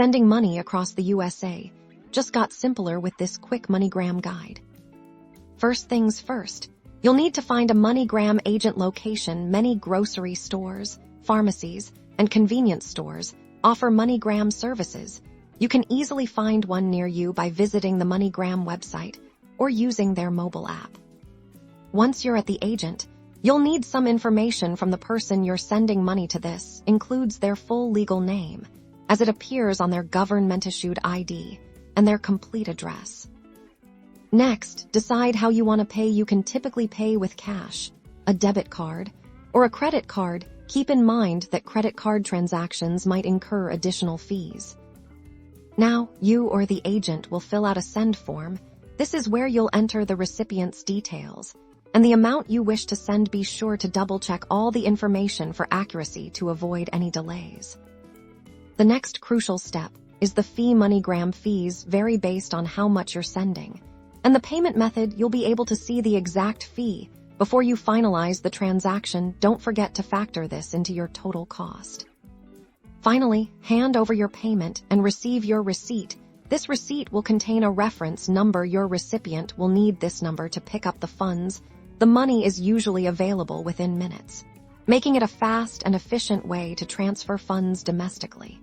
Sending money across the USA just got simpler with this quick Moneygram guide. First things first, you'll need to find a Moneygram agent location. Many grocery stores, pharmacies, and convenience stores offer Moneygram services. You can easily find one near you by visiting the Moneygram website or using their mobile app. Once you're at the agent, you'll need some information from the person you're sending money to. This includes their full legal name, as it appears on their government-issued ID, and their complete address. Next, decide how you want to pay. You can typically pay with cash, a debit card, or a credit card. Keep in mind that credit card transactions might incur additional fees. Now, you or the agent will fill out a send form. This is where you'll enter the recipient's details and the amount you wish to send. Be sure to double-check all the information for accuracy to avoid any delays. The next crucial step is the fee. Moneygram fees vary based on how much you're sending, and the payment method. You'll be able to see the exact fee before you finalize the transaction. Don't forget to factor this into your total cost. Finally, hand over your payment and receive your receipt. This receipt will contain a reference number. Your recipient will need this number to pick up the funds. The money is usually available within minutes, making it a fast and efficient way to transfer funds domestically.